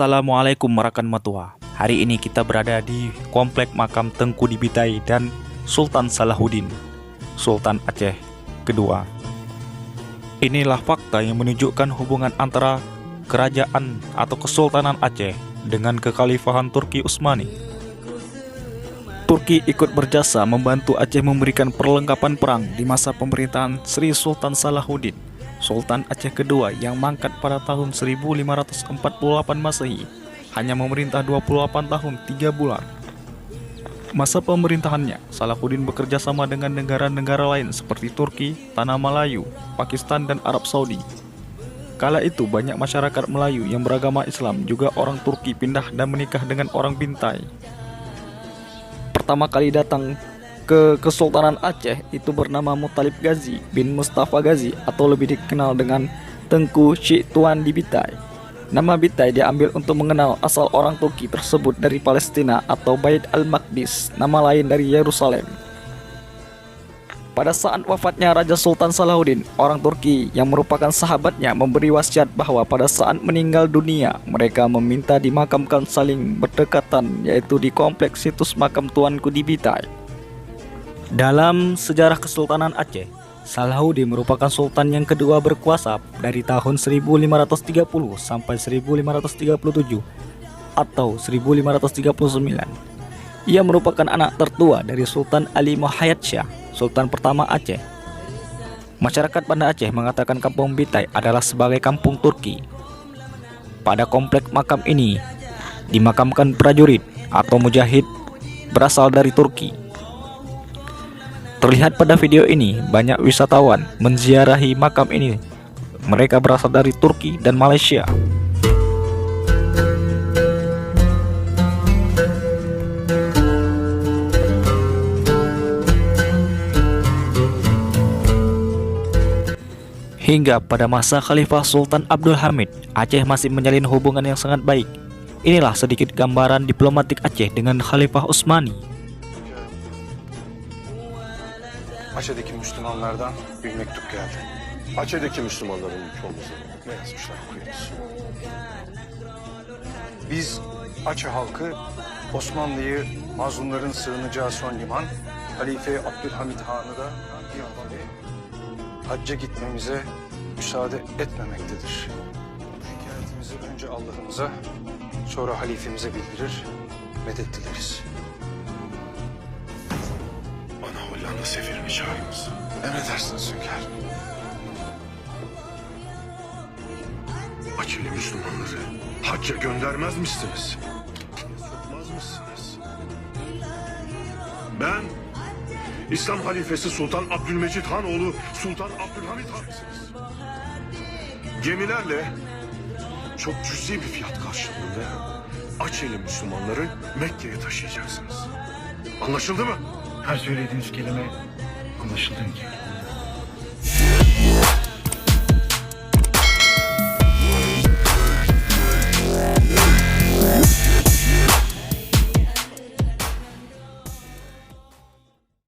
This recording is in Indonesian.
Assalamualaikum warahmatullahi wabarakatuh. Hari ini kita berada di Komplek Makam Tengku Dibitai dan Sultan Salahuddin, Sultan Aceh kedua. Inilah fakta yang menunjukkan hubungan antara kerajaan atau Kesultanan Aceh dengan Kekhalifahan Turki Utsmani. Turki ikut berjasa membantu Aceh memberikan perlengkapan perang di masa pemerintahan Sri Sultan Salahuddin, Sultan Aceh kedua yang mangkat pada tahun 1548 Masehi, hanya memerintah 28 tahun 3 bulan. Masa pemerintahannya, Salahuddin bekerja sama dengan negara-negara lain seperti Turki, Tanah Melayu, Pakistan, dan Arab Saudi. Kala itu banyak masyarakat Melayu yang beragama Islam, juga orang Turki pindah dan menikah dengan orang Bintai. Pertama kali datang ke Kesultanan Aceh itu bernama Muttalib Gazi bin Mustafa Gazi atau lebih dikenal dengan Tengku Syekh Tuan di Bitai. Nama Bitai diambil untuk mengenal asal orang Turki tersebut dari Palestina atau Bait al-Maqdis, nama lain dari Yerusalem. Pada saat wafatnya Raja Sultan Salahuddin, orang Turki yang merupakan sahabatnya memberi wasiat bahwa pada saat meninggal dunia mereka meminta dimakamkan saling berdekatan, yaitu di kompleks situs makam tuanku di Bitai. Dalam sejarah Kesultanan Aceh, Salahuddin merupakan sultan yang kedua berkuasa dari tahun 1530 sampai 1537 atau 1539. Ia merupakan anak tertua dari Sultan Ali Muhayyad Shah, Sultan pertama Aceh. Masyarakat Banda Aceh mengatakan kampung Bitai adalah sebagai kampung Turki. Pada komplek makam ini dimakamkan prajurit atau mujahid berasal dari Turki. Terlihat pada video ini, banyak wisatawan menziarahi makam ini. Mereka berasal dari Turki dan Malaysia. Hingga pada masa Khalifah Sultan Abdul Hamid, Aceh masih menjalin hubungan yang sangat baik. Inilah sedikit gambaran diplomatik Aceh dengan Khalifah Utsmani. Aceh'deki Müslümanlardan bir mektup geldi. Aceh'deki Müslümanların çoğumuza ne yazmışlar okuyunuz. Biz Aceh halkı Osmanlı'yı mazlumların sığınacağı son liman, Halife Abdülhamid Han'ı da hacca gitmemize müsaade etmemektedir. Şikayetimizi önce Allah'ımıza, sonra halifemize bildirir, medet dileriz. Hollanda seferini çağırır mısın? Emredersiniz hünkârım. Acehli Müslümanları hacca göndermez misiniz? Sokmaz mısınız? Ben İslam halifesi Sultan Abdülmecid Han oğlu Sultan Abdülhamid Han'sınız. Gemilerle çok cüzi bir fiyat karşılığında Acehli Müslümanları Mekke'ye taşıyacaksınız. Anlaşıldı mı? Her söylediğiniz kelime anlaşıldı hünkârım.